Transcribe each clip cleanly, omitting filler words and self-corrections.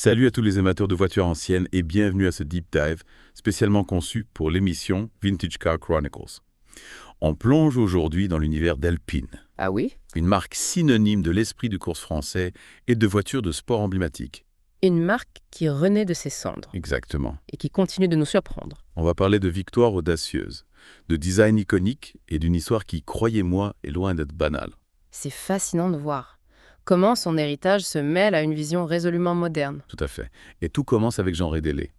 Salut à tous les amateurs de voitures anciennes et bienvenue à ce deep dive spécialement conçu pour l'émission Vintage Car Chronicles. On plonge aujourd'hui dans l'univers d'Alpine, Ah oui? une marque synonyme de l'esprit de course français et de voitures de sport emblématiques. Une marque qui renaît de ses cendres Exactement. et qui continue de nous surprendre. On va parler de victoires audacieuses, de design iconique et d'une histoire qui, croyez-moi, est loin d'être banale. C'est fascinant de voir comment son héritage se mêle à une vision résolument moderne. Tout à fait. Et tout commence avec Jean Rédélé.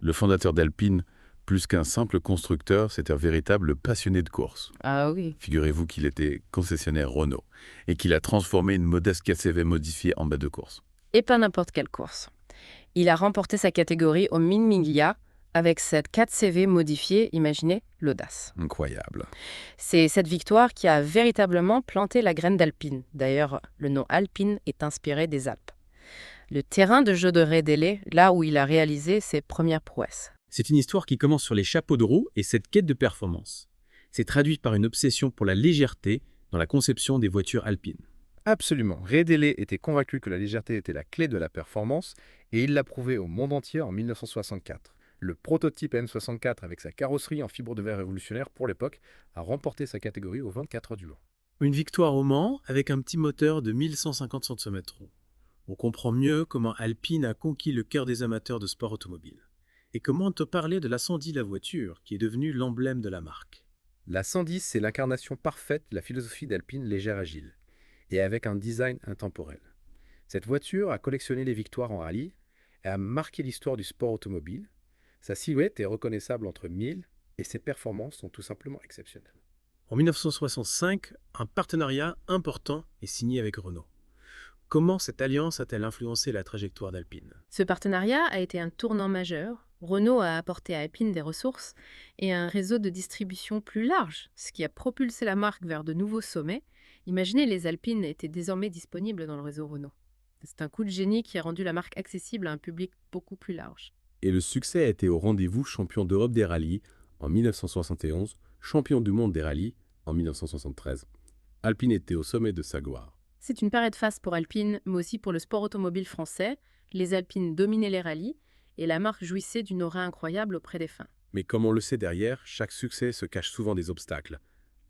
Le fondateur d'Alpine, plus qu'un simple constructeur, c'est un véritable passionné de course. Ah oui. Figurez-vous qu'il était concessionnaire Renault et qu'il a transformé une modeste 4CV modifiée en bête de course. Et pas n'importe quelle course. Il a remporté sa catégorie au Mille-Miglia avec cette 4CV modifiée, imaginez l'audace. Incroyable. C'est cette victoire qui a véritablement planté la graine d'Alpine. D'ailleurs, le nom Alpine est inspiré des Alpes. Le terrain de jeu de Rédélé, là où il a réalisé ses premières prouesses. C'est une histoire qui commence sur les chapeaux de roue et cette quête de performance. C'est traduit par une obsession pour la légèreté dans la conception des voitures alpines. Absolument. Rédélé était convaincu que la légèreté était la clé de la performance et il l'a prouvé au monde entier en 1964. Le prototype M64 avec sa carrosserie en fibre de verre révolutionnaire pour l'époque a remporté sa catégorie aux 24 heures du Mans. Une victoire au Mans avec un petit moteur de 1150 cm3. On comprend mieux comment Alpine a conquis le cœur des amateurs de sport automobile. Et comment te parler de la 110 la voiture qui est devenue l'emblème de la marque. La 110, c'est l'incarnation parfaite de la philosophie d'Alpine légère agile et avec un design intemporel. Cette voiture a collectionné les victoires en rallye et a marqué l'histoire du sport automobile. Sa silhouette est reconnaissable entre mille et ses performances sont tout simplement exceptionnelles. En 1965, un partenariat important est signé avec Renault. Comment cette alliance a-t-elle influencé la trajectoire d'Alpine ? Ce partenariat a été un tournant majeur. Renault a apporté à Alpine des ressources et un réseau de distribution plus large, ce qui a propulsé la marque vers de nouveaux sommets. Imaginez, les Alpines étaient désormais disponibles dans le réseau Renault. C'est un coup de génie qui a rendu la marque accessible à un public beaucoup plus large. Et le succès a été au rendez-vous, champion d'Europe des rallyes en 1971, champion du monde des rallyes en 1973. Alpine était au sommet de sa gloire. C'est une période faste pour Alpine, mais aussi pour le sport automobile français. Les Alpines dominaient les rallyes et la marque jouissait d'une aura incroyable auprès des fans. Mais comme on le sait derrière, chaque succès se cache souvent des obstacles.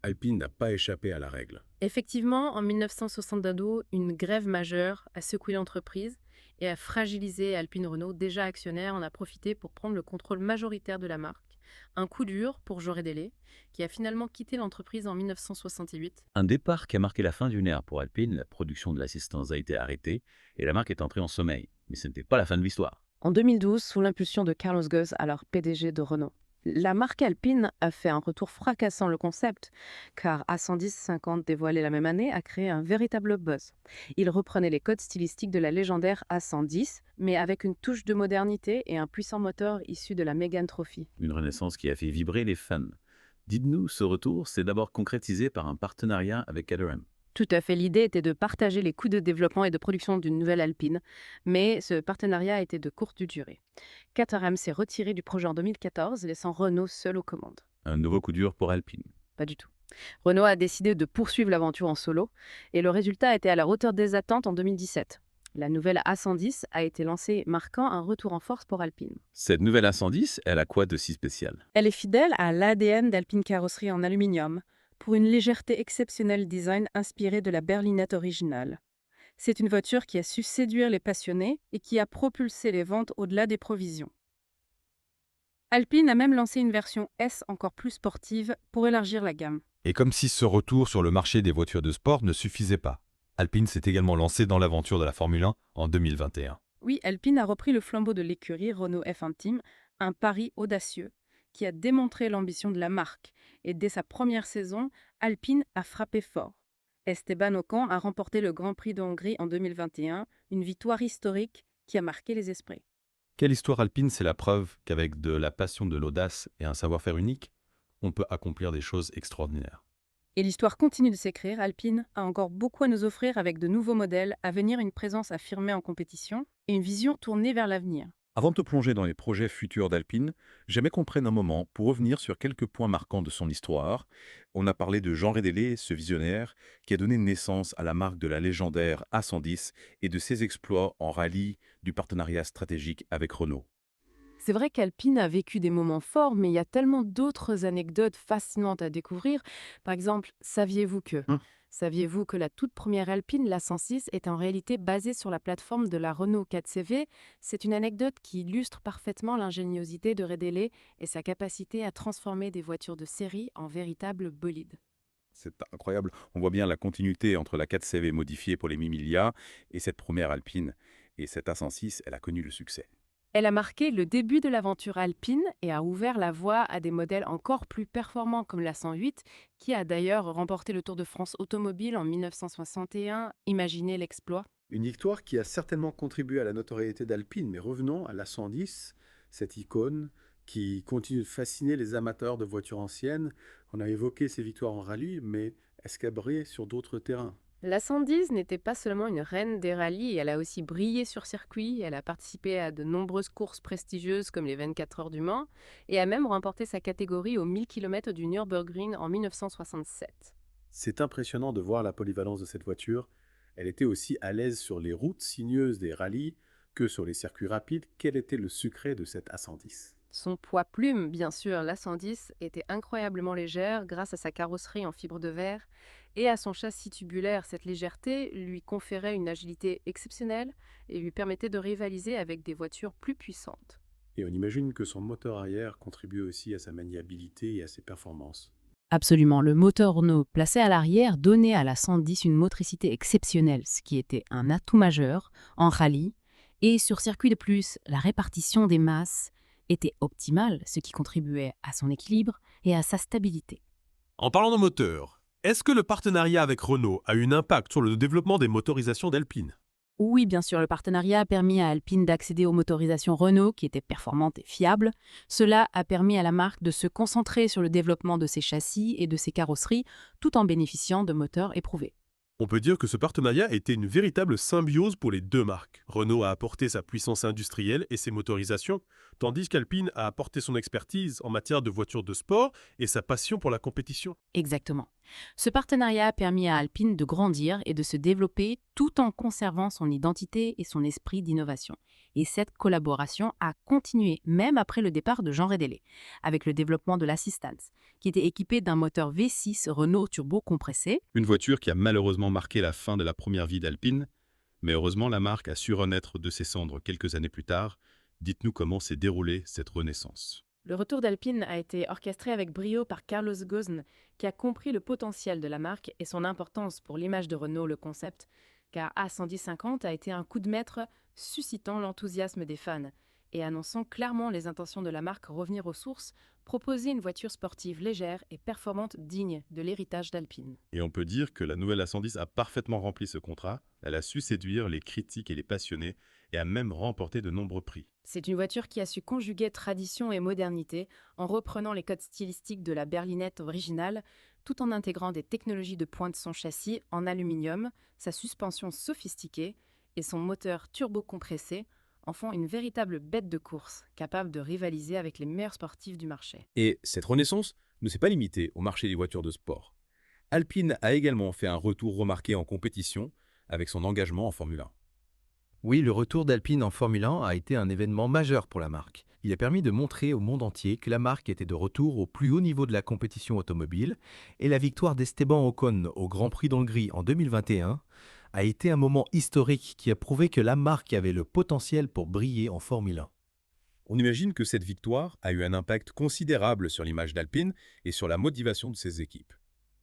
Alpine n'a pas échappé à la règle. Effectivement, en 1972, une grève majeure a secoué l'entreprise et a fragilisé Alpine Renault, déjà actionnaire, en a profité pour prendre le contrôle majoritaire de la marque. Un coup dur pour Jean Rédélé, qui a finalement quitté l'entreprise en 1968. Un départ qui a marqué la fin d'une ère pour Alpine, la production de l'assistance a été arrêtée et la marque est entrée en sommeil. Mais ce n'était pas la fin de l'histoire. En 2012, sous l'impulsion de Carlos Ghosn, alors PDG de Renault, la marque Alpine a fait un retour fracassant le concept, car A110-50 dévoilé la même année a créé un véritable buzz. Il reprenait les codes stylistiques de la légendaire A110, mais avec une touche de modernité et un puissant moteur issu de la Mégane Trophy. Une renaissance qui a fait vibrer les fans. Dites-nous, ce retour s'est d'abord concrétisé par un partenariat avec Caterham. Tout à fait, l'idée était de partager les coûts de développement et de production d'une nouvelle Alpine, mais ce partenariat était de courte durée. Caterham s'est retiré du projet en 2014, laissant Renault seul aux commandes. Un nouveau coup dur pour Alpine. Pas du tout. Renault a décidé de poursuivre l'aventure en solo, et le résultat a été à la hauteur des attentes en 2017. La nouvelle A110 a été lancée, marquant un retour en force pour Alpine. Cette nouvelle A110, elle a quoi de si spécial? Elle est fidèle à l'ADN d'Alpine Carrosserie en aluminium, pour une légèreté exceptionnelle design inspirée de la berlinette originale. C'est une voiture qui a su séduire les passionnés et qui a propulsé les ventes au-delà des provisions. Alpine a même lancé une version S encore plus sportive pour élargir la gamme. Et comme si ce retour sur le marché des voitures de sport ne suffisait pas, Alpine s'est également lancé dans l'aventure de la Formule 1 en 2021. Oui, Alpine a repris le flambeau de l'écurie Renault F1 Team, un pari audacieux qui a démontré l'ambition de la marque. Et dès sa première saison, Alpine a frappé fort. Esteban Ocon a remporté le Grand Prix de Hongrie en 2021, une victoire historique qui a marqué les esprits. Quelle histoire Alpine, c'est la preuve qu'avec de la passion, de l'audace et un savoir-faire unique, on peut accomplir des choses extraordinaires. Et l'histoire continue de s'écrire. Alpine a encore beaucoup à nous offrir avec de nouveaux modèles, à venir une présence affirmée en compétition et une vision tournée vers l'avenir. Avant de te plonger dans les projets futurs d'Alpine, j'aimerais qu'on prenne un moment pour revenir sur quelques points marquants de son histoire. On a parlé de Jean Rédélé, ce visionnaire qui a donné naissance à la marque de la légendaire A110 et de ses exploits en rallye du partenariat stratégique avec Renault. C'est vrai qu'Alpine a vécu des moments forts, mais il y a tellement d'autres anecdotes fascinantes à découvrir. Par exemple, Hum. saviez-vous que la toute première Alpine, la 106, est en réalité basée sur la plateforme de la Renault 4CV? C'est une anecdote qui illustre parfaitement l'ingéniosité de Redélé et sa capacité à transformer des voitures de série en véritables bolides. C'est incroyable. On voit bien la continuité entre la 4CV modifiée pour les Mimilia et cette première Alpine. Et cette A106, elle a connu le succès. Elle a marqué le début de l'aventure alpine et a ouvert la voie à des modèles encore plus performants comme la 108, qui a d'ailleurs remporté le Tour de France automobile en 1961. Imaginez l'exploit. Une victoire qui a certainement contribué à la notoriété d'Alpine, mais revenons à la 110, cette icône qui continue de fasciner les amateurs de voitures anciennes. On a évoqué ses victoires en rallye, mais est-ce qu'elle brille sur d'autres terrains? La 110 n'était pas seulement une reine des rallyes, elle a aussi brillé sur circuit, elle a participé à de nombreuses courses prestigieuses comme les 24 heures du Mans, et a même remporté sa catégorie aux 1000 km du Nürburgring en 1967. C'est impressionnant de voir la polyvalence de cette voiture. Elle était aussi à l'aise sur les routes sinueuses des rallyes que sur les circuits rapides. Quel était le secret de cette A110? Son poids plume, bien sûr, la 110, était incroyablement légère grâce à sa carrosserie en fibre de verre et à son châssis tubulaire. Cette légèreté lui conférait une agilité exceptionnelle et lui permettait de rivaliser avec des voitures plus puissantes. Et on imagine que son moteur arrière contribuait aussi à sa maniabilité et à ses performances. Absolument, le moteur Renault placé à l'arrière donnait à la 110 une motricité exceptionnelle, ce qui était un atout majeur en rallye. Et sur circuit de plus, la répartition des masses était optimale, ce qui contribuait à son équilibre et à sa stabilité. En parlant de moteur, est-ce que le partenariat avec Renault a eu un impact sur le développement des motorisations d'Alpine? Oui, bien sûr, le partenariat a permis à Alpine d'accéder aux motorisations Renault qui étaient performantes et fiables. Cela a permis à la marque de se concentrer sur le développement de ses châssis et de ses carrosseries, tout en bénéficiant de moteurs éprouvés. On peut dire que ce partenariat était une véritable symbiose pour les deux marques. Renault a apporté sa puissance industrielle et ses motorisations, tandis qu'Alpine a apporté son expertise en matière de voitures de sport et sa passion pour la compétition. Exactement. Ce partenariat a permis à Alpine de grandir et de se développer tout en conservant son identité et son esprit d'innovation. Et cette collaboration a continué même après le départ de Jean Rédélé, avec le développement de l'Assistance, qui était équipé d'un moteur V6 Renault turbo compressé. Une voiture qui a malheureusement marqué la fin de la première vie d'Alpine, mais heureusement la marque a su renaître de ses cendres quelques années plus tard. Dites-nous comment s'est déroulée cette renaissance. Le retour d'Alpine a été orchestré avec brio par Carlos Ghosn, qui a compris le potentiel de la marque et son importance pour l'image de Renault, le concept, car A110-50 a été un coup de maître suscitant l'enthousiasme des fans et annonçant clairement les intentions de la marque revenir aux sources, proposer une voiture sportive légère et performante digne de l'héritage d'Alpine. Et on peut dire que la nouvelle A110 a parfaitement rempli ce contrat. Elle a su séduire les critiques et les passionnés et a même remporté de nombreux prix. C'est une voiture qui a su conjuguer tradition et modernité en reprenant les codes stylistiques de la berlinette originale, tout en intégrant des technologies de pointe de son châssis en aluminium, sa suspension sophistiquée et son moteur turbo-compressé en font une véritable bête de course, capable de rivaliser avec les meilleurs sportifs du marché. Et cette renaissance ne s'est pas limitée au marché des voitures de sport. Alpine a également fait un retour remarqué en compétition avec son engagement en Formule 1. Oui, le retour d'Alpine en Formule 1 a été un événement majeur pour la marque. Il a permis de montrer au monde entier que la marque était de retour au plus haut niveau de la compétition automobile et la victoire d'Esteban Ocon au Grand Prix d'Hongrie en 2021 a été un moment historique qui a prouvé que la marque avait le potentiel pour briller en Formule 1. On imagine que cette victoire a eu un impact considérable sur l'image d'Alpine et sur la motivation de ses équipes.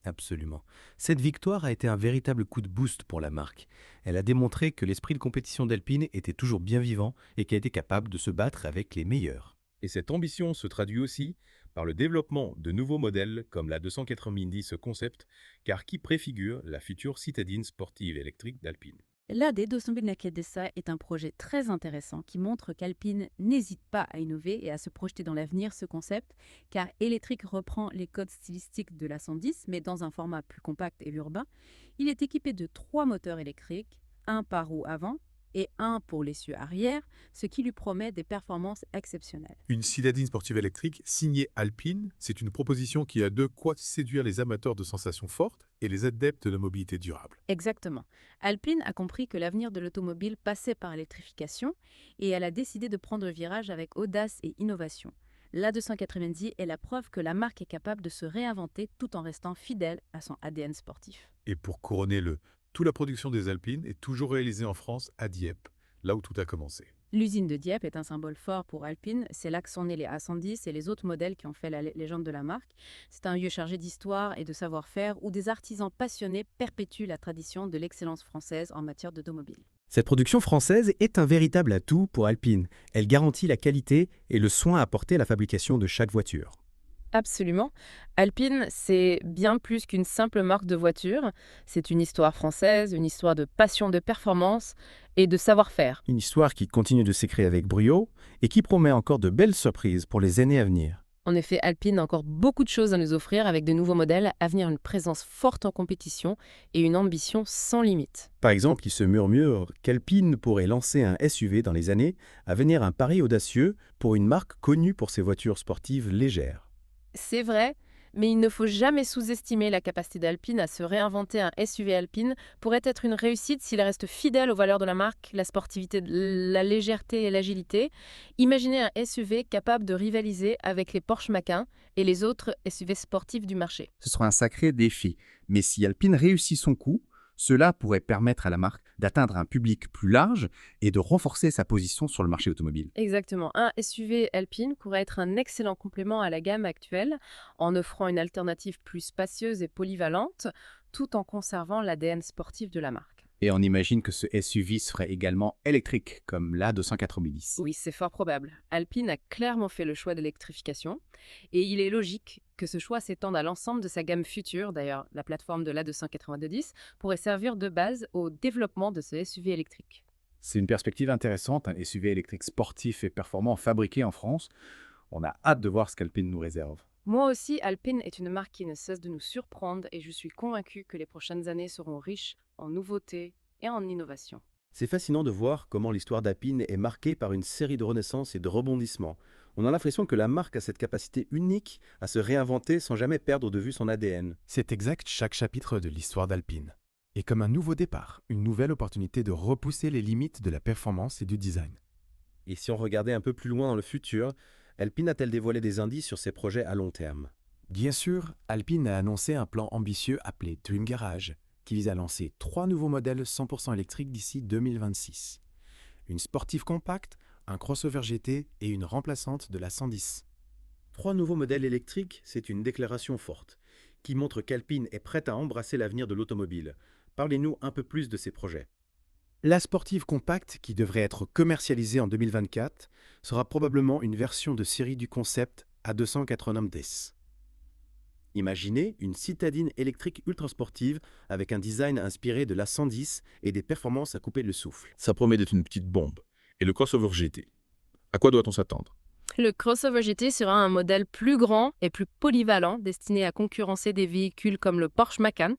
Absolument. Cette victoire a été un véritable coup de boost pour la marque. Elle a démontré que l'esprit de compétition d'Alpine était toujours bien vivant et qu'elle était capable de se battre avec les meilleurs. Et cette ambition se traduit aussi par le développement de nouveaux modèles comme la 290 Concept, car qui préfigure la future citadine sportive électrique d'Alpine. La D290 est un projet très intéressant qui montre qu'Alpine n'hésite pas à innover et à se projeter dans l'avenir ce concept, car électrique reprend les codes stylistiques de la 110, mais dans un format plus compact et urbain. Il est équipé de 3 moteurs électriques, un par roue avant, et un pour l'essieu arrière, ce qui lui promet des performances exceptionnelles. Une citadine sportive électrique signée Alpine, c'est une proposition qui a de quoi séduire les amateurs de sensations fortes et les adeptes de la mobilité durable. Exactement. Alpine a compris que l'avenir de l'automobile passait par l'électrification et elle a décidé de prendre le virage avec audace et innovation. L'A290 est la preuve que la marque est capable de se réinventer tout en restant fidèle à son ADN sportif. Et pour couronner toute la production des Alpines est toujours réalisée en France à Dieppe, là où tout a commencé. L'usine de Dieppe est un symbole fort pour Alpine. C'est là que sont nés les A110 et les autres modèles qui ont fait la légende de la marque. C'est un lieu chargé d'histoire et de savoir-faire où des artisans passionnés perpétuent la tradition de l'excellence française en matière d'automobile. Cette production française est un véritable atout pour Alpine. Elle garantit la qualité et le soin apporté à la fabrication de chaque voiture. Absolument. Alpine, c'est bien plus qu'une simple marque de voiture. C'est une histoire française, une histoire de passion de performance et de savoir-faire. Une histoire qui continue de s'écrire avec brio et qui promet encore de belles surprises pour les années à venir. En effet, Alpine a encore beaucoup de choses à nous offrir avec de nouveaux modèles, à venir une présence forte en compétition et une ambition sans limite. Par exemple, il se murmure qu'Alpine pourrait lancer un SUV dans les années à venir, un pari audacieux pour une marque connue pour ses voitures sportives légères. C'est vrai, mais il ne faut jamais sous-estimer la capacité d'Alpine à se réinventer. Un SUV Alpine pourrait être une réussite s'il reste fidèle aux valeurs de la marque, la sportivité, la légèreté et l'agilité. Imaginez un SUV capable de rivaliser avec les Porsche Macan et les autres SUV sportifs du marché. Ce sera un sacré défi, mais si Alpine réussit son coup, cela pourrait permettre à la marque d'atteindre un public plus large et de renforcer sa position sur le marché automobile. Exactement. Un SUV Alpine pourrait être un excellent complément à la gamme actuelle en offrant une alternative plus spacieuse et polyvalente tout en conservant l'ADN sportif de la marque. Et on imagine que ce SUV serait également électrique, comme l'A290. Oui, c'est fort probable. Alpine a clairement fait le choix de l'électrification et il est logique que ce choix s'étende à l'ensemble de sa gamme future. D'ailleurs, la plateforme de l'A290 pourrait servir de base au développement de ce SUV électrique. C'est une perspective intéressante, un SUV électrique sportif et performant fabriqué en France. On a hâte de voir ce qu'Alpine nous réserve. Moi aussi, Alpine est une marque qui ne cesse de nous surprendre et je suis convaincue que les prochaines années seront riches en nouveautés et en innovation. C'est fascinant de voir comment l'histoire d'Alpine est marquée par une série de renaissances et de rebondissements. On a l'impression que la marque a cette capacité unique à se réinventer sans jamais perdre de vue son ADN. C'est exact chaque chapitre de l'histoire d'Alpine. Et comme un nouveau départ, une nouvelle opportunité de repousser les limites de la performance et du design. Et si on regardait un peu plus loin dans le futur, Alpine a-t-elle dévoilé des indices sur ses projets à long terme? Bien sûr, Alpine a annoncé un plan ambitieux appelé Dream Garage, qui vise à lancer 3 nouveaux modèles 100% électriques d'ici 2026. Une sportive compacte, un crossover GT et une remplaçante de la 110. 3 nouveaux modèles électriques, c'est une déclaration forte, qui montre qu'Alpine est prête à embrasser l'avenir de l'automobile. Parlez-nous un peu plus de ces projets. La sportive compacte, qui devrait être commercialisée en 2024, sera probablement une version de série du concept A290. Imaginez une citadine électrique ultra sportive avec un design inspiré de l'A110 et des performances à couper le souffle. Ça promet d'être une petite bombe. Et le crossover GT, à quoi doit-on s'attendre? Le crossover GT sera un modèle plus grand et plus polyvalent destiné à concurrencer des véhicules comme le Porsche Macan.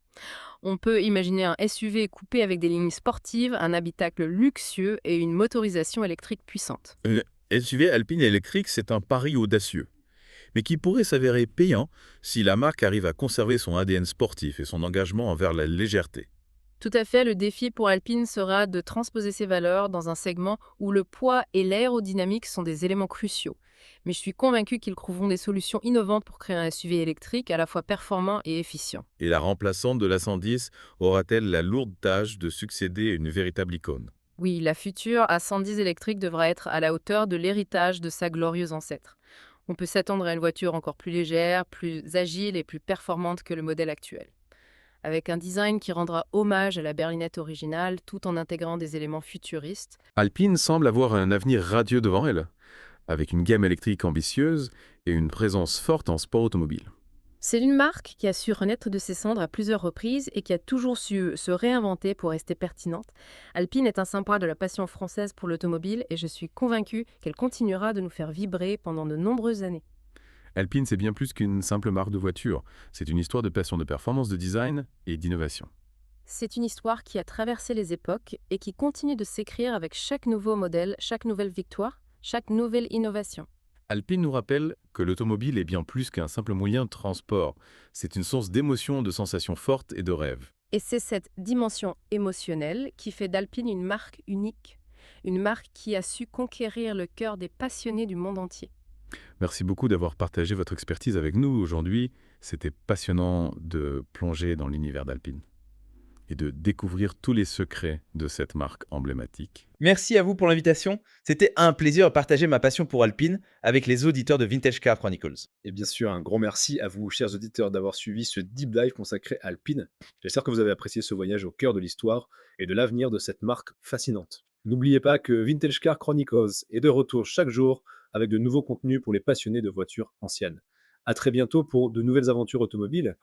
On peut imaginer un SUV coupé avec des lignes sportives, un habitacle luxueux et une motorisation électrique puissante. Le SUV Alpine électrique, c'est un pari audacieux, mais qui pourrait s'avérer payant si la marque arrive à conserver son ADN sportif et son engagement envers la légèreté. Tout à fait, le défi pour Alpine sera de transposer ces valeurs dans un segment où le poids et l'aérodynamique sont des éléments cruciaux. Mais je suis convaincue qu'ils trouveront des solutions innovantes pour créer un SUV électrique à la fois performant et efficient. Et la remplaçante de l'A110 aura-t-elle la lourde tâche de succéder à une véritable icône? Oui, la future A110 électrique devra être à la hauteur de l'héritage de sa glorieuse ancêtre. On peut s'attendre à une voiture encore plus légère, plus agile et plus performante que le modèle actuel, avec un design qui rendra hommage à la berlinette originale tout en intégrant des éléments futuristes. Alpine semble avoir un avenir radieux devant elle, avec une gamme électrique ambitieuse et une présence forte en sport automobile. C'est une marque qui a su renaître de ses cendres à plusieurs reprises et qui a toujours su se réinventer pour rester pertinente. Alpine est un symbole de la passion française pour l'automobile et je suis convaincue qu'elle continuera de nous faire vibrer pendant de nombreuses années. Alpine, c'est bien plus qu'une simple marque de voiture. C'est une histoire de passion de performance, de design et d'innovation. C'est une histoire qui a traversé les époques et qui continue de s'écrire avec chaque nouveau modèle, chaque nouvelle victoire, chaque nouvelle innovation. Alpine nous rappelle que l'automobile est bien plus qu'un simple moyen de transport. C'est une source d'émotions, de sensations fortes et de rêves. Et c'est cette dimension émotionnelle qui fait d'Alpine une marque unique, une marque qui a su conquérir le cœur des passionnés du monde entier. Merci beaucoup d'avoir partagé votre expertise avec nous aujourd'hui. C'était passionnant de plonger dans l'univers d'Alpine et de découvrir tous les secrets de cette marque emblématique. Merci à vous pour l'invitation. C'était un plaisir de partager ma passion pour Alpine avec les auditeurs de Vintage Car Chronicles. Et bien sûr, un grand merci à vous, chers auditeurs, d'avoir suivi ce deep dive consacré à Alpine. J'espère que vous avez apprécié ce voyage au cœur de l'histoire et de l'avenir de cette marque fascinante. N'oubliez pas que Vintage Car Chronicles est de retour chaque jour avec de nouveaux contenus pour les passionnés de voitures anciennes. À très bientôt pour de nouvelles aventures automobiles.